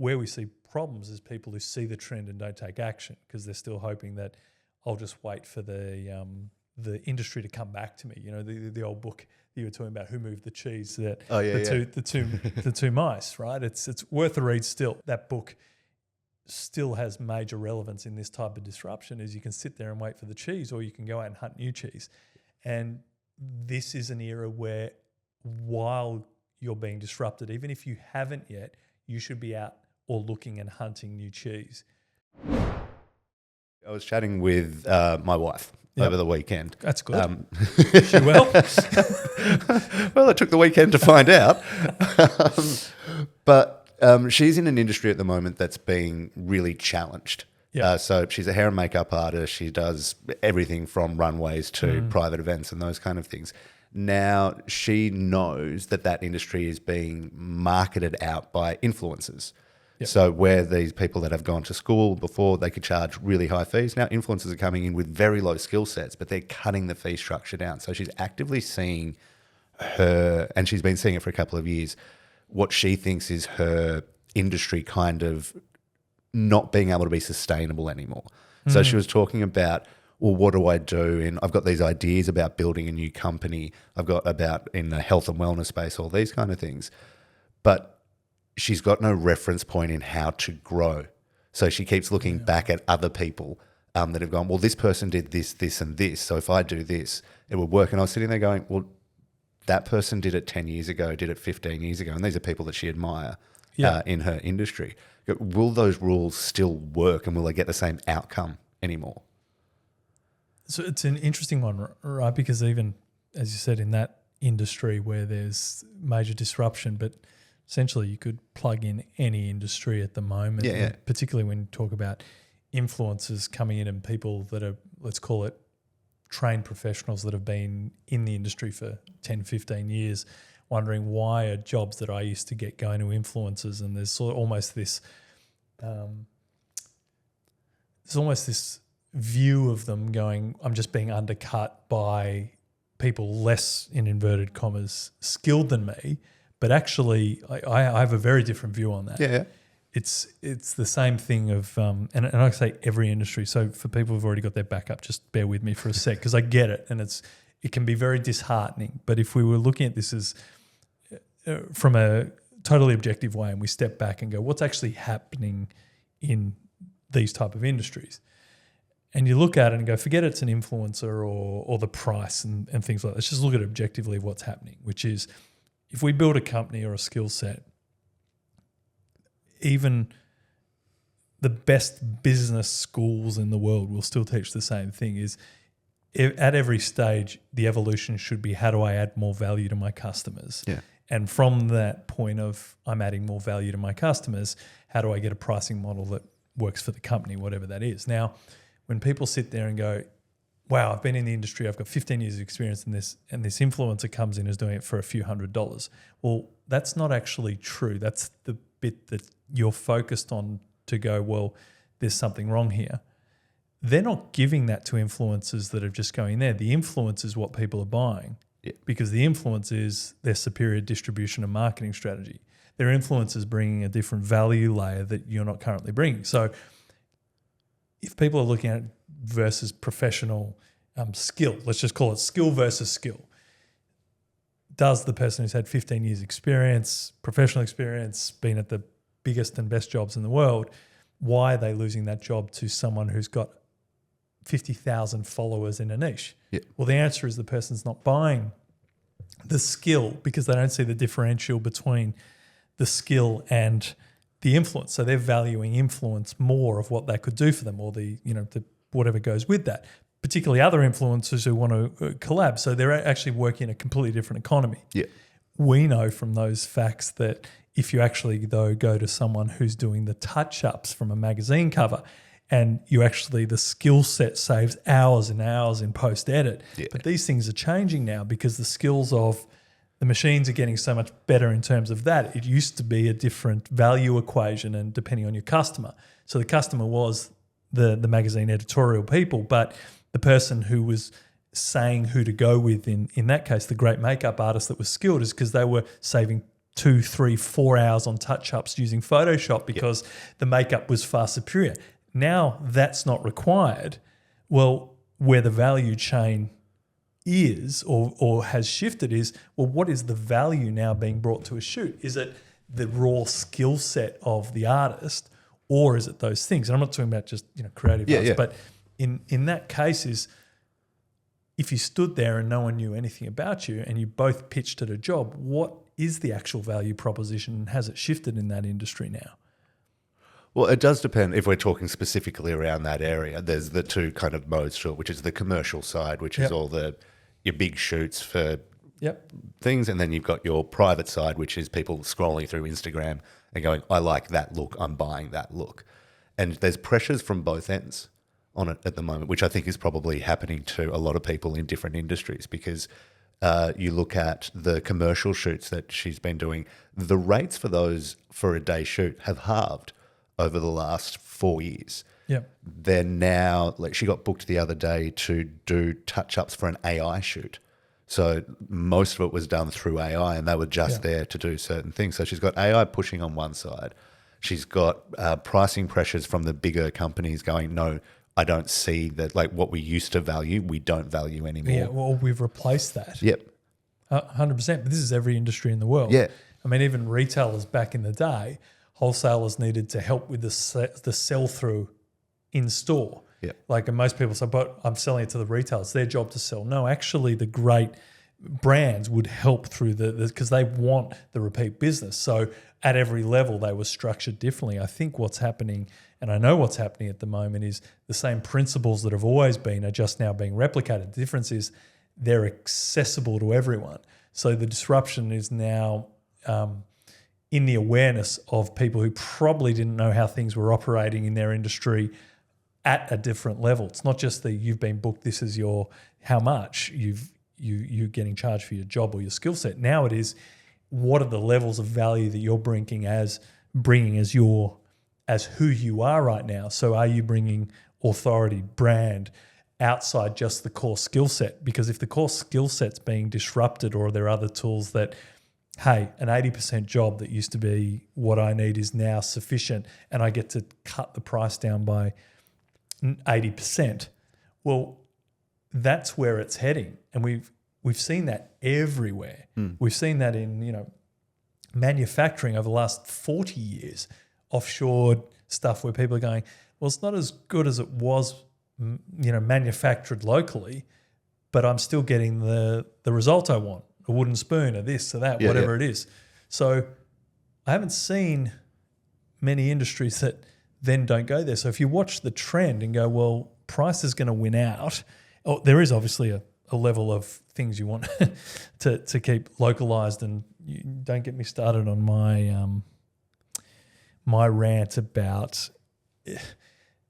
where we see problems is people who see the trend and don't take action because they're still hoping that I'll just wait for the industry to come back to me. You know, the old book you were talking about, Who Moved the Cheese? The two mice, right? It's worth a read still. That book still has major relevance in this type of disruption. Is you can sit there and wait for the cheese, or you can go out and hunt new cheese. And this is an era where, while you're being disrupted, even if you haven't yet, you should be out or looking and hunting new cheese. I was chatting with my wife over the weekend. That's good. She well? Well, it took the weekend to find out. But she's in an industry at the moment that's being really challenged. Yeah. So she's a hair and makeup artist. She does everything from runways to private events and those kind of things. Now she knows that industry is being marketed out by influencers. Yep. So where these people that have gone to school before, they could charge really high fees. Now influencers are coming in with very low skill sets, but they're cutting the fee structure down. So she's actively seeing and she's been seeing it for a couple of years, what she thinks is her industry kind of not being able to be sustainable anymore. So she was talking about, well, what do I do? And I've got these ideas about building a new company. I've got about in the health and wellness space, all these kind of things. But she's got no reference point in how to grow. So she keeps looking back at other people that have gone, well, this person did this, this, and this. So if I do this, it will work. And I was sitting there going, well, that person did it 10 years ago, did it 15 years ago. And these are people that she admire in her industry. Will those rules still work, and will they get the same outcome anymore? So it's an interesting one, right? Because even, as you said, in that industry where there's major disruption, but essentially you could plug in any industry at the moment, particularly when you talk about influencers coming in and people that are, let's call it, trained professionals that have been in the industry for 10, 15 years, wondering why are jobs that I used to get going to influencers, and there's sort of almost this view of them going, I'm just being undercut by people less, in inverted commas, skilled than me. But actually, I have a very different view on that. Yeah. It's the same thing of, and I say every industry. So for people who've already got their back up, just bear with me for a sec, because I get it, and it can be very disheartening. But if we were looking at this as from a totally objective way, and we step back and go, what's actually happening in these type of industries? And you look at it and go, forget it's an influencer or the price and things like that. Let's just look at objectively what's happening, which is if we build a company or a skill set, even the best business schools in the world will still teach the same thing, is at every stage, the evolution should be, how do I add more value to my customers? Yeah. And from that point of I'm adding more value to my customers, how do I get a pricing model that works for the company, whatever that is? Now, when people sit there and go, wow, I've been in the industry, I've got 15 years of experience in this, and this influencer comes in and is doing it for a few $100s. Well, that's not actually true. That's the bit that you're focused on to go, well, there's something wrong here. They're not giving that to influencers that are just going there. The influence is what people are buying, because the influence is their superior distribution and marketing strategy. Their influence is bringing a different value layer that you're not currently bringing. So if people are looking at versus professional skill, let's just call it skill versus skill. Does the person who's had 15 years experience, professional experience, been at the biggest and best jobs in the world, why are they losing that job to someone who's got 50,000 followers in a niche? Well, the answer is the person's not buying the skill because they don't see the differential between the skill and the influence. So they're valuing influence more of what that could do for them, or the whatever goes with that, particularly other influencers who want to collab. So they're actually working in a completely different economy. Yeah. We know from those facts that if you actually, though, go to someone who's doing the touch-ups from a magazine cover, and the skill set saves hours and hours in post-edit. Yeah. But these things are changing now because the skills of the machines are getting so much better in terms of that. It used to be a different value equation, and depending on your customer. So the customer was the magazine editorial people, but the person who was saying who to go with in that case, the great makeup artist that was skilled, is because they were saving 2, 3, 4 hours on touch-ups using Photoshop because the makeup was far superior. Now that's not required. Well, where the value chain is or has shifted is, well, what is the value now being brought to a shoot? Is it the raw skill set of the artist, or is it those things? And I'm not talking about just creative arts, but in that case is if you stood there and no one knew anything about you and you both pitched at a job, what is the actual value proposition and has it shifted in that industry now? Well, it does depend. If we're talking specifically around that area, there's the two kind of modes to it, which is the commercial side, which is all your big shoots for things, and then you've got your private side, which is people scrolling through Instagram and going, I like that look, I'm buying that look. And there's pressures from both ends on it at the moment, which I think is probably happening to a lot of people in different industries, because you look at the commercial shoots that she's been doing, the rates for those for a day shoot have halved over the last 4 years. They're now, like, she got booked the other day to do touch-ups for an AI shoot. So most of it was done through AI, and they were just there to do certain things. So she's got AI pushing on one side. She's got pricing pressures from the bigger companies going, no, I don't see that, like, what we used to value, we don't value anymore. Yeah, well, we've replaced that. 100%. But this is every industry in the world. I mean, even retailers back in the day, wholesalers needed to help with the sell-through in store. Like, and most people say, but I'm selling it to the retailers. It's their job to sell. No, actually, the great brands would help through because they want the repeat business. So at every level, they were structured differently. I think what's happening, and I know what's happening at the moment, is the same principles that have always been are just now being replicated. The difference is they're accessible to everyone. So the disruption is now in the awareness of people who probably didn't know how things were operating in their industry at a different level. It's not just that you've been booked, this is your how much you're getting charged for your job or your skill set. Now it is, what are the levels of value that you're bringing as who you are right now? So are you bringing authority, brand, outside just the core skill set? Because if the core skill set's being disrupted, or there are other tools that, hey, an 80% job that used to be what I need is now sufficient, and I get to cut the price down by 80%. Well, that's where it's heading, and we've seen that everywhere. We've seen that in manufacturing over the last 40 years, offshored stuff where people are going, well, it's not as good as it was, manufactured locally, but I'm still getting the result I want, a wooden spoon or this or that, whatever it is. So I haven't seen many industries that then don't go there. So if you watch the trend and go, well, price is going to win out, there is obviously a level of things you want to keep localized, and you don't get me started on my rant about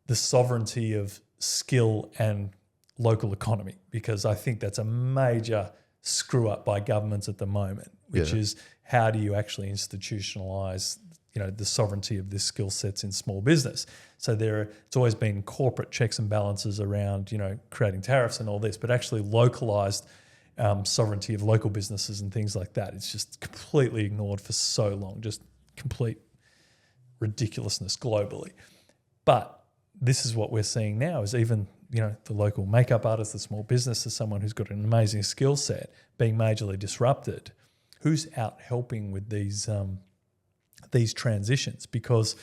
the sovereignty of skill and local economy, because I think that's a major screw up by governments at the moment, which is, how do you actually institutionalize the sovereignty of this skill sets in small business? So it's always been corporate checks and balances around, creating tariffs and all this, but actually localized sovereignty of local businesses and things like that, it's just completely ignored for so long, just complete ridiculousness globally. But this is what we're seeing now, is even, the local makeup artist, the small business, is someone who's got an amazing skill set being majorly disrupted. Who's out helping with these transitions? Because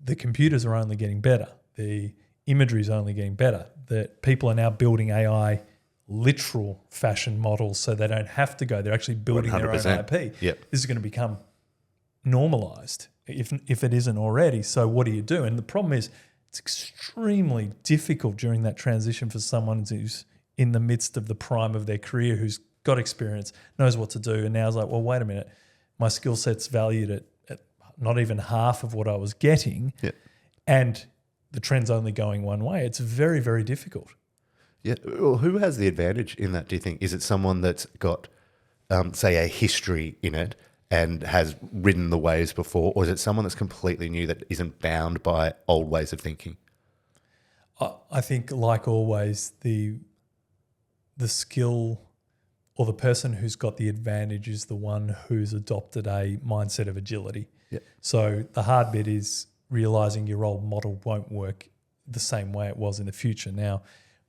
the computers are only getting better. The imagery is only getting better. That people are now building AI literal fashion models, so they don't have to go. They're actually building 100%. Their own IP. This is going to become normalized if it isn't already. So what do you do? And the problem is, it's extremely difficult during that transition for someone who's in the midst of the prime of their career, who's got experience, knows what to do, and now is like, well, wait a minute, my skill set's valued at not even half of what I was getting, and the trend's only going one way. It's very, very difficult. Well, who has the advantage in that, do you think? Is it someone that's got, say, a history in it and has ridden the waves before, or is it someone that's completely new that isn't bound by old ways of thinking? I think, like always, the skill or the person who's got the advantage is the one who's adopted a mindset of agility. Yep. So the hard bit is realizing your old model won't work the same way it was in the future. Now,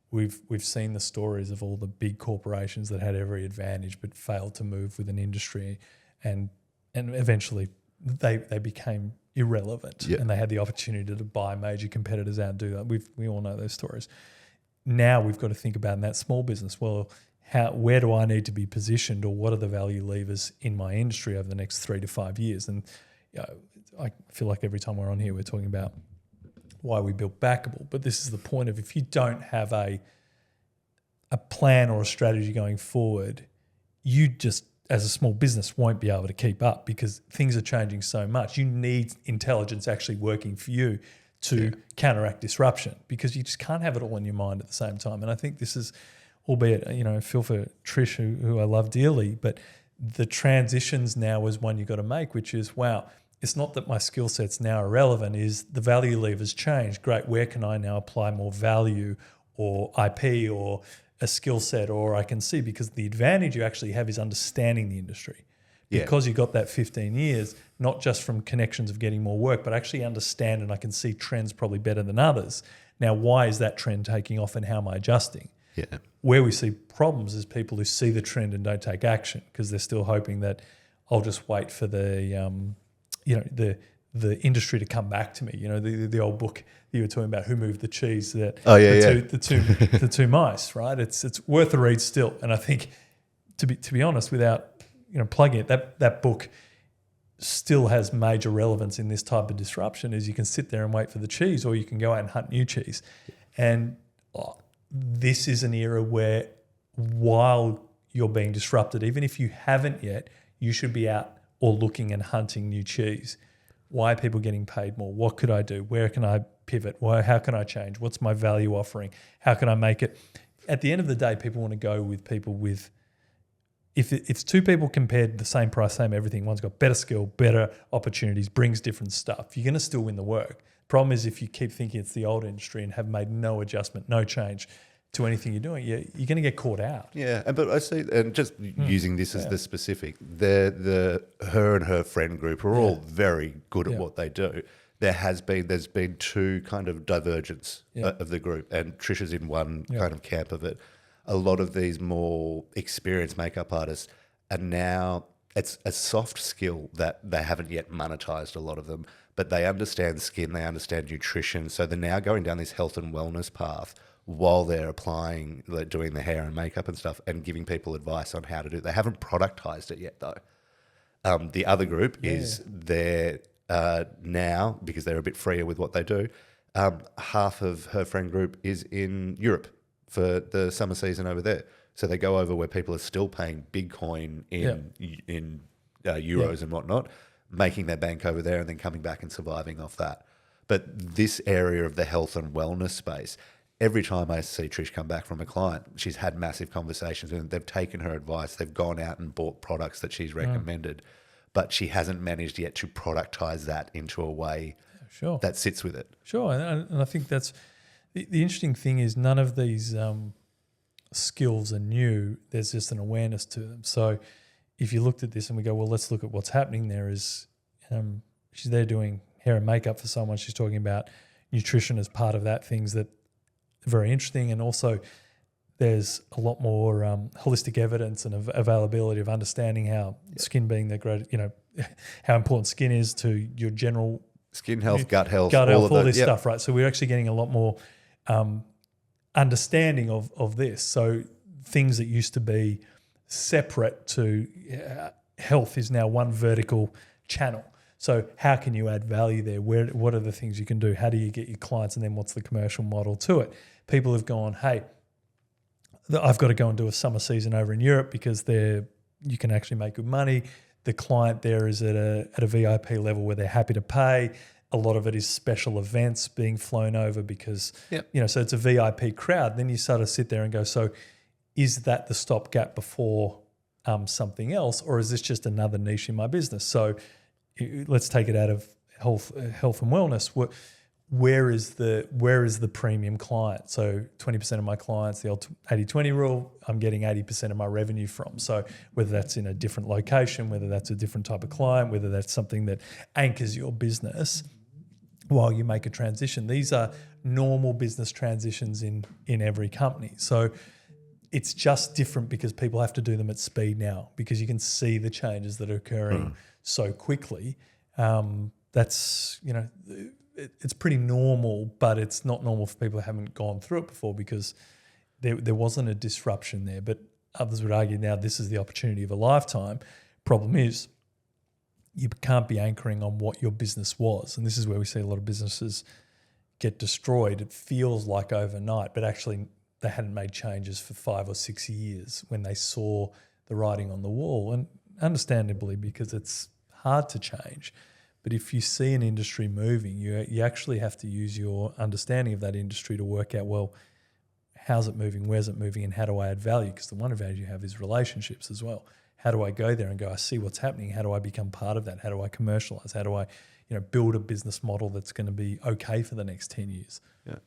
we've seen the stories of all the big corporations that had every advantage but failed to move with an industry, and eventually they became irrelevant, Yep. and they had the opportunity to buy major competitors out and do that. We all know those stories. Now we've got to think about in that small business, well, where do I need to be positioned, or what are the value levers in my industry over the next 3 to 5 years? And I feel like every time we're on here, we're talking about why we built Backable. But this is the point of, if you don't have a plan or a strategy going forward, you just, as a small business, won't be able to keep up, because things are changing so much. You need intelligence actually working for you to counteract disruption, because you just can't have it all in your mind at the same time. And I think this is, albeit, I feel for Trish, who I love dearly, but the transitions now is one you've got to make, which is, wow, it's not that my skill set's now irrelevant, is the value levers change. Great, where can I now apply more value or IP or a skill set, or I can see, because the advantage you actually have is understanding the industry. Yeah. Because you got that 15 years, not just from connections of getting more work, but actually understand, and I can see trends probably better than others. Now, why is that trend taking off, and how am I adjusting? Yeah. Where we see problems is people who see the trend and don't take action, because they're still hoping that I'll just wait for the industry to come back to me. The old book that you were talking about, Who Moved the Cheese? The two mice, right? It's worth a read still. And I think, to be honest, without plugging it, that book still has major relevance in this type of disruption. Is you can sit there and wait for the cheese, or you can go out and hunt new cheese. And this is an era where, while you're being disrupted, even if you haven't yet, you should be out or looking and hunting new cheese. Why are people getting paid more? What could I do? Where can I pivot? How can I change? What's my value offering? How can I make it? At the end of the day, people want to go with people with, if it's two people compared the same price, same everything, one's got better skill, better opportunities, brings different stuff, you're going to still win the work. Problem is, if you keep thinking it's the old industry and have made no adjustment, no change to anything you're doing, you're going to get caught out. Yeah, but I see, and just using this as the specific, her and her friend group are all very good at what they do. There's been two kind of divergence of the group, and Trisha's in one kind of camp of it. A lot of these more experienced makeup artists are now, it's a soft skill that they haven't yet monetized, a lot of them, but they understand skin, they understand nutrition, so they're now going down this health and wellness path while they're doing the hair and makeup and stuff, and giving people advice on how to do it. They haven't productized it yet, though. The other group is they're now, because they're a bit freer with what they do, half of her friend group is in Europe for the summer season over there. So they go over where people are still paying big coin in euros and whatnot, making their bank over there and then coming back and surviving off that. But this area of the health and wellness space, every time I see Trish come back from a client, she's had massive conversations with them. They've taken her advice. They've gone out and bought products that she's recommended, but she hasn't managed yet to productize that into a way that sits with it. Sure, and I think that's the interesting thing is, none of these skills are new. There's just an awareness to them. So if you looked at this and we go, well, let's look at what's happening there, is she's there doing hair and makeup for someone. She's talking about nutrition as part of that, things that are very interesting. And also there's a lot more holistic evidence and availability of understanding how skin being the great, how important skin is to your general skin health, gut health, all this stuff, right? So we're actually getting a lot more understanding of this. So things that used to be separate to health is now one vertical channel. So how can you add value there? What are the things you can do? How do you get your clients? And then what's the commercial model to it? People have gone, hey, I've got to go and do a summer season over in Europe because you can actually make good money. The client there is at a VIP level where they're happy to pay. A lot of it is special events being flown over because, so it's a VIP crowd. Then you sort of sit there and go, so is that the stopgap before something else, or is this just another niche in my business? So let's take it out of health and wellness. where is the premium client? So 20% of my clients, the old 80-20 rule, I'm getting 80% of my revenue from. So whether that's in a different location, whether that's a different type of client, whether that's something that anchors your business while you make a transition. These are normal business transitions in every company. So it's just different because people have to do them at speed now, because you can see the changes that are occurring so quickly. That's, it's pretty normal, but it's not normal for people who haven't gone through it before, because there wasn't a disruption there. But others would argue now this is the opportunity of a lifetime. Problem is, you can't be anchoring on what your business was. And this is where we see a lot of businesses get destroyed. It feels like overnight, but actually they hadn't made changes for 5 or 6 years when they saw the writing on the wall. And understandably, because it's hard to change. But if you see an industry moving, you actually have to use your understanding of that industry to work out, well, how's it moving, where's it moving, and how do I add value? Because the one advantage you have is relationships as well. How do I go there and go, I see what's happening. How do I become part of that? How do I commercialize? How do I build a business model that's going to be okay for the next 10 years? Yeah.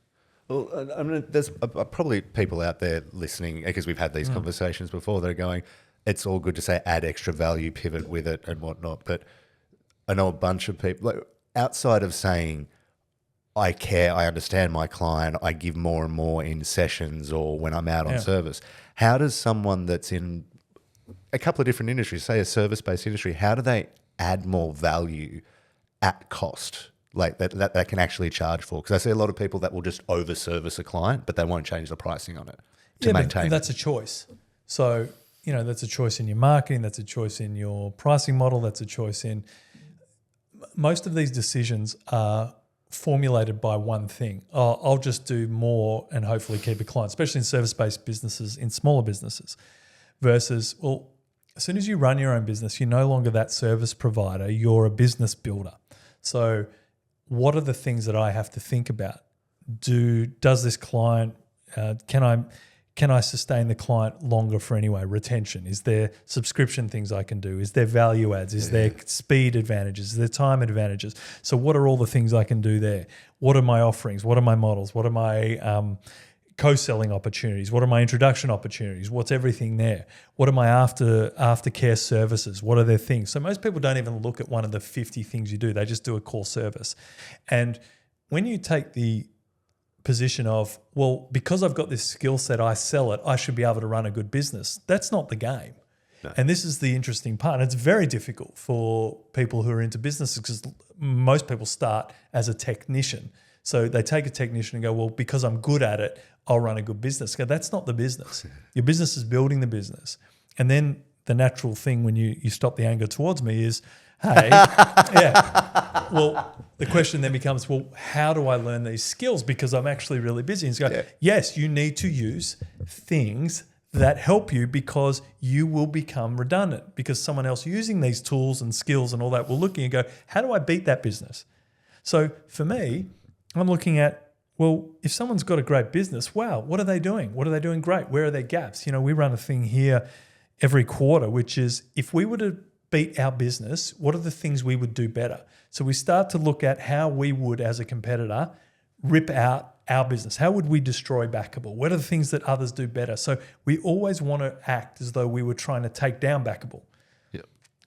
Well, I mean, there's probably people out there listening, because we've had these conversations before, that are going, it's all good to say add extra value, pivot with it and whatnot. But I know a bunch of people, like, outside of saying, I care, I understand my client, I give more and more in sessions or when I'm out on service, how does someone that's in a couple of different industries, say a service-based industry, how do they add more value at cost, like that can actually charge for? Because I see a lot of people that will just over-service a client, but they won't change the pricing on it to maintain. But that's a choice. So, that's a choice in your marketing, that's a choice in your pricing model, that's a choice in... Most of these decisions are formulated by one thing. I'll just do more and hopefully keep a client, especially in service-based businesses, in smaller businesses, versus, well, as soon as you run your own business, you're no longer that service provider, you're a business builder. So what are the things that I have to think about? Does this client, can I sustain the client longer for anyway? Retention. Is there subscription things I can do? Is there value adds? Is there speed advantages? Is there time advantages? So what are all the things I can do there? What are my offerings? What are my models? What are my co-selling opportunities? What are my introduction opportunities? What's everything there? What are my aftercare services? What are their things? So most people don't even look at one of the 50 things you do. They just do a core service. And when you take the position of, well, because I've got this skill set, I sell it, I should be able to run a good business. That's not the game. No. And this is the interesting part. And it's very difficult for people who are into businesses, because most people start as a technician. So they take a technician and go, well, because I'm good at it, I'll run a good business. Go, that's not the business. Your business is building the business. And then the natural thing when you stop the anger towards me is, hey, well, the question then becomes, well, how do I learn these skills? Because I'm actually really busy. And go, yes, you need to use things that help you, because you will become redundant, because someone else using these tools and skills and all that will look at you and go, how do I beat that business? So for me, I'm looking at, well, if someone's got a great business, wow, what are they doing? What are they doing great? Where are their gaps? We run a thing here every quarter, which is, if we were to beat our business, what are the things we would do better? So we start to look at how we would, as a competitor, rip out our business. How would we destroy Backable? What are the things that others do better? So we always want to act as though we were trying to take down Backable. Yep.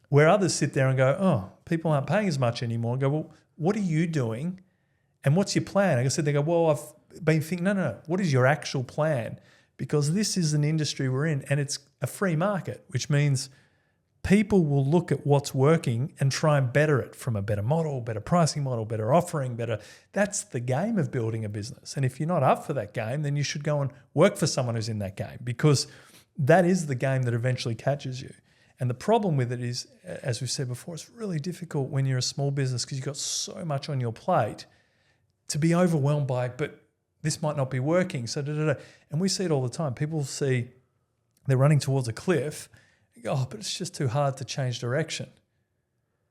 Where others sit there and go, oh, people aren't paying as much anymore. And go, well, what are you doing? And what's your plan? Like I said, they go, well, I've been thinking, no. What is your actual plan? Because this is an industry we're in, and it's a free market, which means people will look at what's working and try and better it from a better model, better pricing model, better offering, better. That's the game of building a business. And if you're not up for that game, then you should go and work for someone who's in that game, because that is the game that eventually catches you. And the problem with it is, as we've said before, it's really difficult when you're a small business, because you've got so much on your plate, to be overwhelmed by, but this might not be working. So, and we see it all the time. People see they're running towards a cliff. Oh, but it's just too hard to change direction.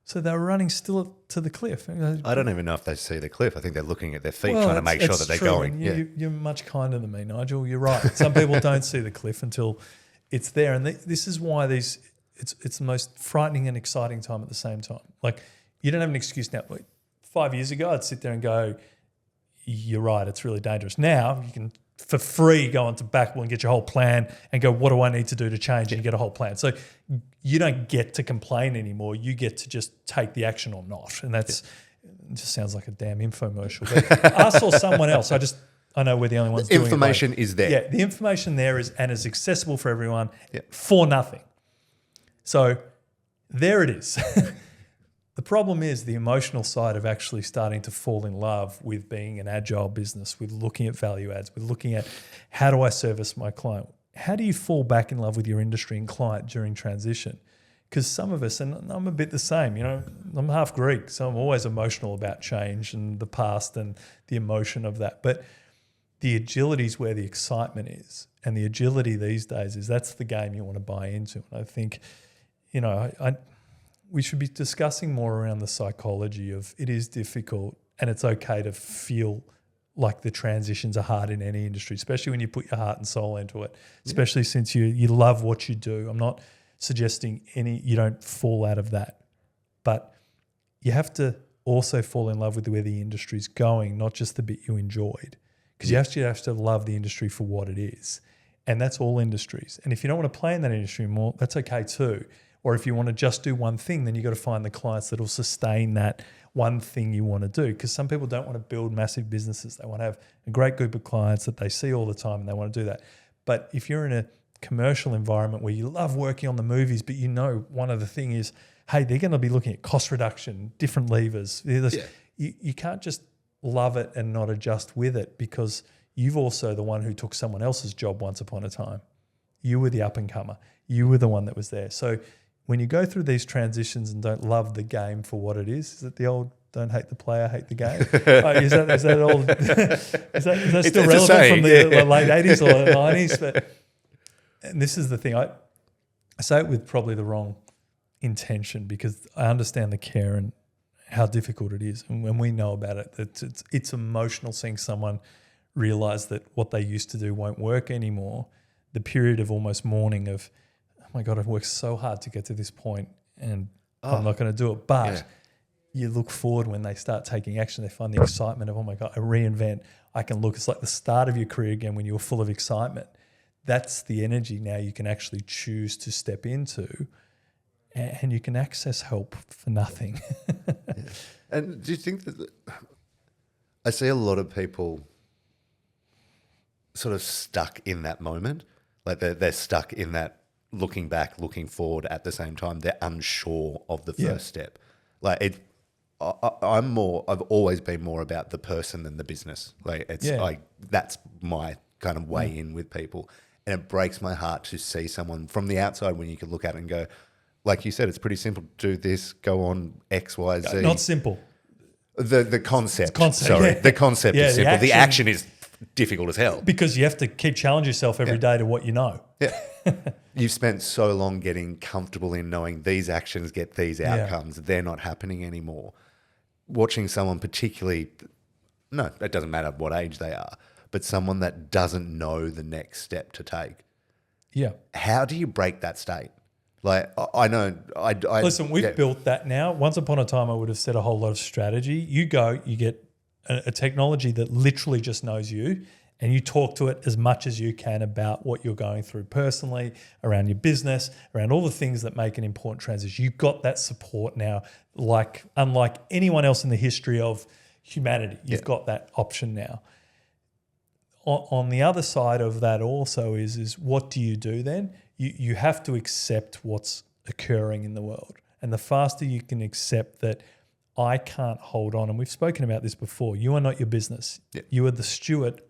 So they're running still to the cliff. I don't even know if they see the cliff. I think they're looking at their feet, trying to make sure that they're going. You're much kinder than me, Nigel. You're right. Some people don't see the cliff until it's there. And this is why it's the most frightening and exciting time at the same time. Like, you don't have an excuse now. Like 5 years ago, I'd sit there and go, you're right, it's really dangerous. Now you can, for free, go onto Backable and get your whole plan and go, what do I need to do to change? And you get a whole plan. So you don't get to complain anymore. You get to just take the action or not. And that's it just sounds like a damn infomercial. But us or someone else, I know we're the only ones doing it. Information is there. Yeah, the information there is and is accessible for everyone for nothing. So there it is. The problem is the emotional side of actually starting to fall in love with being an agile business, with looking at value adds, with looking at how do I service my client? How do you fall back in love with your industry and client during transition? Because some of us, and I'm a bit the same, I'm half Greek, so I'm always emotional about change and the past and the emotion of that. But the agility is where the excitement is. And the agility these days is that's the game you want to buy into. And I think, we should be discussing more around the psychology of it is difficult and it's okay to feel like the transitions are hard in any industry, especially when you put your heart and soul into it, especially since you love what you do. I'm not suggesting you don't fall out of that, but you have to also fall in love with where the industry's going, not just the bit you enjoyed, because you actually have to love the industry for what it is. And that's all industries. And if you don't want to play in that industry more, that's okay too. Or if you want to just do one thing, then you've got to find the clients that will sustain that one thing you want to do. Because some people don't want to build massive businesses. They want to have a great group of clients that they see all the time and they want to do that. But if you're in a commercial environment where you love working on the movies, but one of the things is, hey, they're going to be looking at cost reduction, different levers. You can't just love it and not adjust with it, because you've also the one who took someone else's job once upon a time. You were the up and comer. You were the one that was there. So when you go through these transitions and don't love the game for what it is it the old don't hate the player, hate the game? Is that old? is that still relevant from the late 80s or 90s? And this is the thing. I say it with probably the wrong intention, because I understand the care and how difficult it is. And when we know about it, it's emotional seeing someone realize that what they used to do won't work anymore. The period of almost mourning of, oh my God, I've worked so hard to get to this point and I'm not going to do it. But you look forward when they start taking action, they find the excitement of, oh my God, I reinvent, I can look. It's like the start of your career again when you were full of excitement. That's the energy now you can actually choose to step into, and you can access help for nothing. And do you think that I see a lot of people sort of stuck in that moment? Like they're stuck in that looking back, looking forward at the same time. They're unsure of the first step. Like I've always been more about the person than the business. Like that's my kind of way in with people. And it breaks my heart to see someone from the outside when you can look at it and go, like you said, it's pretty simple. Do this, go on X, Y, Z. Not simple. The concept. The concept is simple. The action is difficult as hell. Because you have to keep challenging yourself every day to what you know. Yeah. You've spent so long getting comfortable in knowing these actions get these outcomes. They're not happening anymore. Watching someone particularly, no, it doesn't matter what age they are, but someone that doesn't know the next step to take. Yeah. How do you break that state? Like, I know, listen, we've built that now. Once upon a time, I would have said a whole lot of strategy. You go, you get a technology that literally just knows you, and you talk to it as much as you can about what you're going through personally, around your business, around all the things that make an important transition. You've got that support now, like unlike anyone else in the history of humanity. You've got that option now. On the other side of that also is what do you do then? You have to accept what's occurring in the world. And the faster you can accept that I can't hold on, and we've spoken about this before, you are not your business. Yep. You are the steward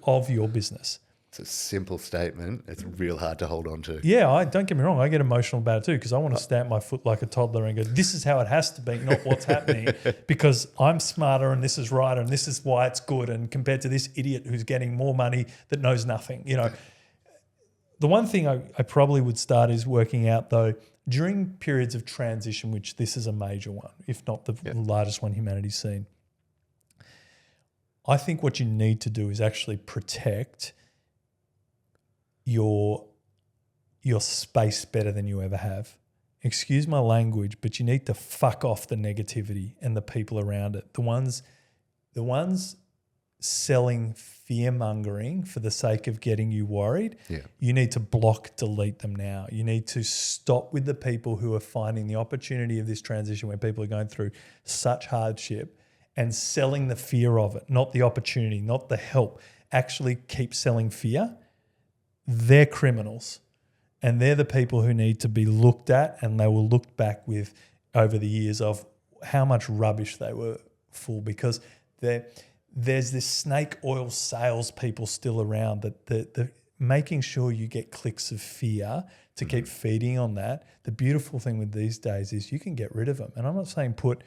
of your business. It's a simple statement. It's real hard to hold on to. Yeah, don't get me wrong. I get emotional about it too, because I want to stamp my foot like a toddler and go, this is how it has to be, not what's happening, because I'm smarter and this is right and this is why it's good, and compared to this idiot who's getting more money that knows nothing. The one thing I probably would start is working out, though, during periods of transition, which this is a major one, if not the largest one humanity's seen, I think what you need to do is actually protect your space better than you ever have. Excuse my language, but you need to fuck off the negativity and the people around it. The ones The ones selling fear-mongering for the sake of getting you worried, you need to delete them now. You need to stop with the people who are finding the opportunity of this transition where people are going through such hardship and selling the fear of it, not the opportunity, not the help. Actually keep selling fear. They're criminals. And they're the people who need to be looked at, and they will look back with over the years of how much rubbish they were full, because there's this snake oil salespeople still around that the making sure you get clicks of fear to keep feeding on that. The beautiful thing with these days is you can get rid of them. And I'm not saying put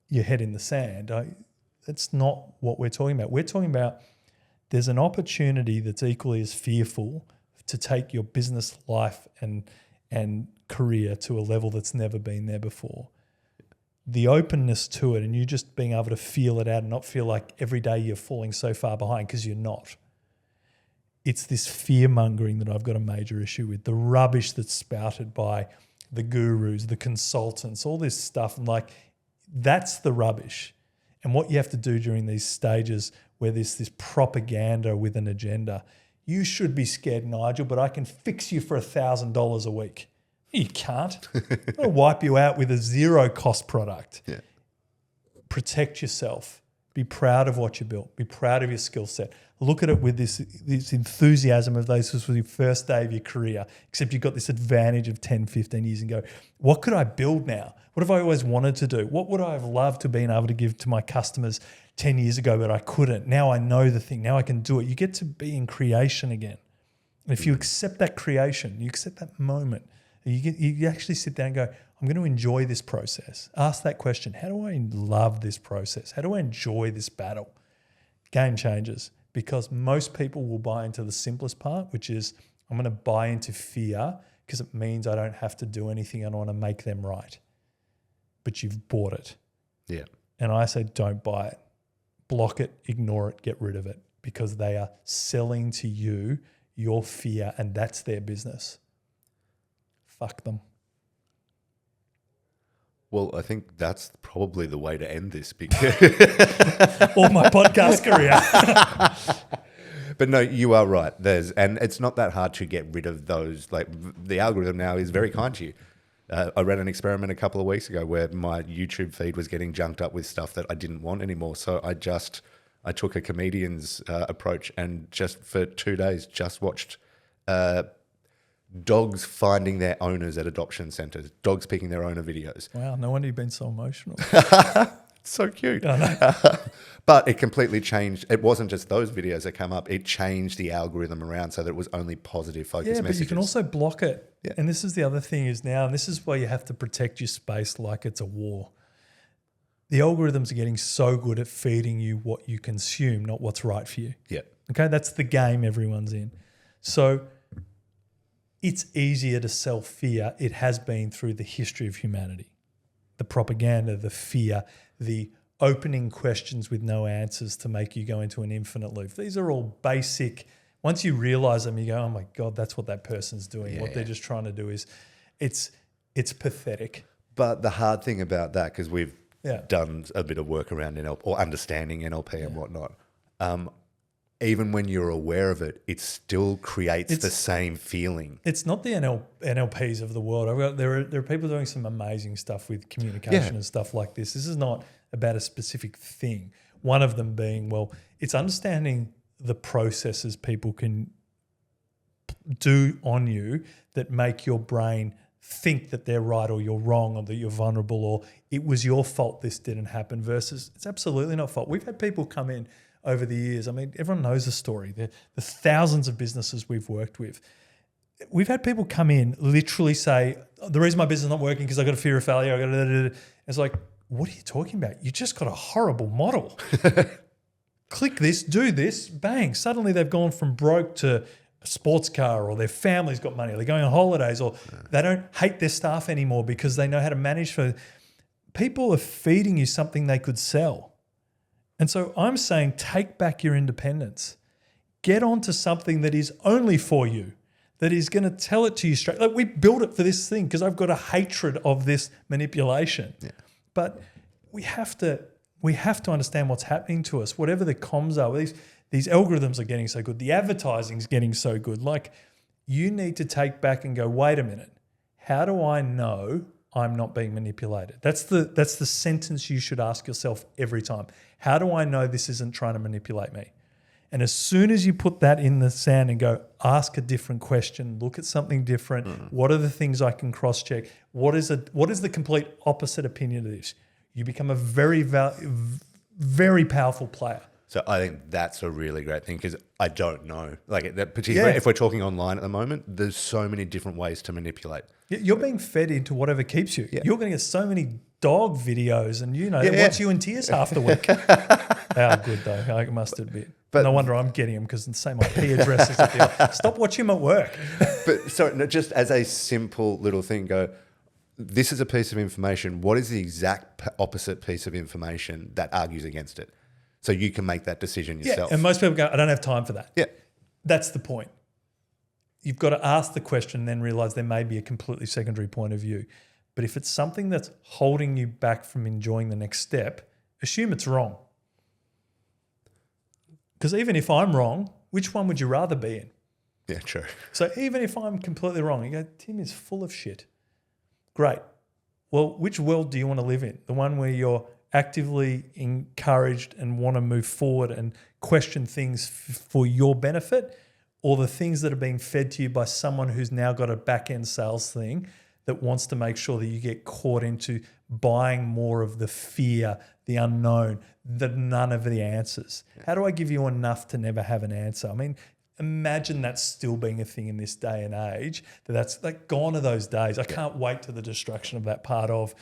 your head in the sand. That's not what we're talking about. We're talking about there's an opportunity that's equally as fearful to take your business life and career to a level that's never been there before. The openness to it, and you just being able to feel it out and not feel like every day you're falling so far behind, because you're not. It's this fear-mongering that I've got a major issue with, the rubbish that's spouted by the gurus, the consultants, all this stuff. And like, that's the rubbish. And what you have to do during these stages where there's this propaganda with an agenda, you should be scared, Nigel, but I can fix you for $1,000 a week. You can't. I'll wipe you out with a zero-cost product. Yeah. Protect yourself. Be proud of what you built. Be proud of your skill set. Look at it with this enthusiasm of those. This was your first day of your career, except you've got this advantage of 10, 15 years and go, what could I build now? What have I always wanted to do? What would I have loved to been able to give to my customers 10 years ago, but I couldn't? Now I know the thing. Now I can do it. You get to be in creation again. And if you accept that creation, you accept that moment, you actually sit down and go, I'm going to enjoy this process. Ask that question. How do I love this process? How do I enjoy this battle? Game changers, because most people will buy into the simplest part, which is I'm going to buy into fear because it means I don't have to do anything and I want to make them right. But you've bought it. Yeah. And I say don't buy it. Block it, ignore it, get rid of it, because they are selling to you your fear, and that's their business. Fuck them. Well, I think that's probably the way to end this because or my podcast career. But no, you are right. And it's not that hard to get rid of those. Like, the algorithm now is very kind to you. I ran an experiment a couple of weeks ago where my YouTube feed was getting junked up with stuff that I didn't want anymore. So I took a comedian's approach and just for 2 days just watched dogs finding their owners at adoption centres, dogs picking their owner videos. Wow, no wonder you've been so emotional. So cute. I know. But it completely changed. It wasn't just those videos that come up. It changed the algorithm around so that it was only positive focus messages. But you can also block it. Yeah. And this is the other thing is now, and this is why you have to protect your space like it's a war. The algorithms are getting so good at feeding you what you consume, not what's right for you. Yeah. Okay, that's the game everyone's in. So it's easier to sell fear. It has been through the history of humanity. The propaganda, the fear, the opening questions with no answers to make you go into an infinite loop. These are all basic. Once you realize them, you go, oh my God, that's what that person's doing. What they're just trying to do is, it's pathetic. But the hard thing about that, because we've done a bit of work around NLP or understanding NLP and whatnot, even when you're aware of it, it still creates the same feeling. It's not the NLPs of the world. There are people doing some amazing stuff with communication and stuff like this. This is not about a specific thing. One of them being, it's understanding the processes people can do on you that make your brain think that they're right or you're wrong or that you're vulnerable or it was your fault this didn't happen versus it's absolutely not fault. We've had people come in over the years. I mean, everyone knows the story. The thousands of businesses we've worked with. We've had people come in literally say, the reason my business is not working because I got a fear of failure. It's like, what are you talking about? You just got a horrible model. Click this, do this, bang. Suddenly they've gone from broke to a sports car or their family's got money or they're going on holidays or they don't hate their staff anymore because they know how to manage. People are feeding you something they could sell. And so I'm saying take back your independence. Get onto something that is only for you, that is going to tell it to you straight. Like we built it for this thing because I've got a hatred of this manipulation. Yeah. But we have to We have to understand what's happening to us. Whatever the comms are, these algorithms are getting so good. The advertising's getting so good. Like, you need to take back and go, wait a minute. How do I know I'm not being manipulated? That's the sentence you should ask yourself every time. How do I know this isn't trying to manipulate me? And as soon as you put that in the sand and go, ask a different question, look at something different. What are the things I can cross-check? What is the complete opposite opinion of this? You become a very, very powerful player. So I think that's a really great thing, because I don't know. Like, that, particularly if we're talking online at the moment, there's so many different ways to manipulate. You're being fed into whatever keeps you. Yeah. You're going to get so many dog videos, and they watch you in tears half the week. How good though, I must admit. But no wonder I'm getting them, because the same IP addresses at the office. Stop watching them at work. But so just as a simple little thing, go, this is a piece of information. What is the exact opposite piece of information that argues against it? So you can make that decision yourself. Yeah, and most people go, I don't have time for that. Yeah. That's the point. You've got to ask the question and then realize there may be a completely secondary point of view. But if it's something that's holding you back from enjoying the next step, assume it's wrong. Because even if I'm wrong, which one would you rather be in? Yeah, true. So even if I'm completely wrong, you go, Tim is full of shit. Great. Well, which world do you want to live in? The one where you're actively encouraged and want to move forward and question things for your benefit, or the things that are being fed to you by someone who's now got a back-end sales thing that wants to make sure that you get caught into buying more of the fear, the unknown, none of the answers. Yeah. How do I give you enough to never have an answer? I mean, imagine that still being a thing in this day and age. That's like gone are those days. I can't wait to the destruction of that part of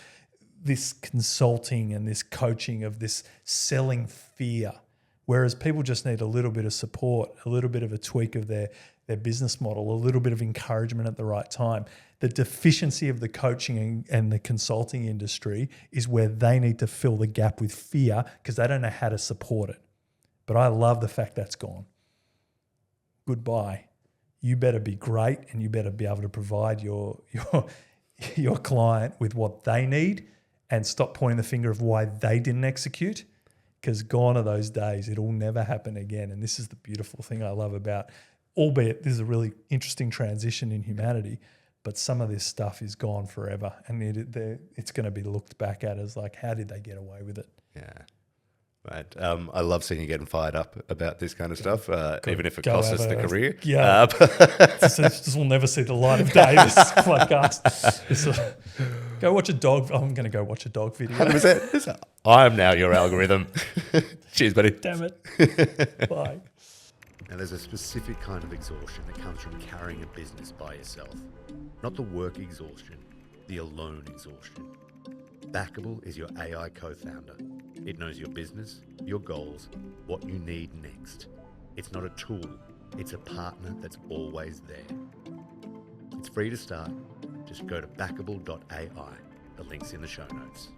this consulting and this coaching of this selling fear. Whereas people just need a little bit of support, a little bit of a tweak of their business model, a little bit of encouragement at the right time. The deficiency of the coaching and the consulting industry is where they need to fill the gap with fear, because they don't know how to support it. But I love the fact that's gone. Goodbye. You better be great, and you better be able to provide your client with what they need, and stop pointing the finger of why they didn't execute, because gone are those days. It'll never happen again. And this is the beautiful thing I love about, albeit this is a really interesting transition in humanity, but some of this stuff is gone forever. And it's going to be looked back at as like, how did they get away with it? Yeah. Right. I love seeing you getting fired up about this kind of stuff, even if it costs us the career. Yeah. This will never see the light of day, this podcast. Go watch a dog. I'm going to go watch a dog video. 100%. I am now your algorithm. Cheers, buddy. Damn it. Bye. Now, there's a specific kind of exhaustion that comes from carrying a business by yourself. Not the work exhaustion, the alone exhaustion. Backable is your AI co-founder. It knows your business, your goals, what you need next. It's not a tool, it's a partner that's always there. It's free to start. Just go to backable.ai. The link's in the show notes.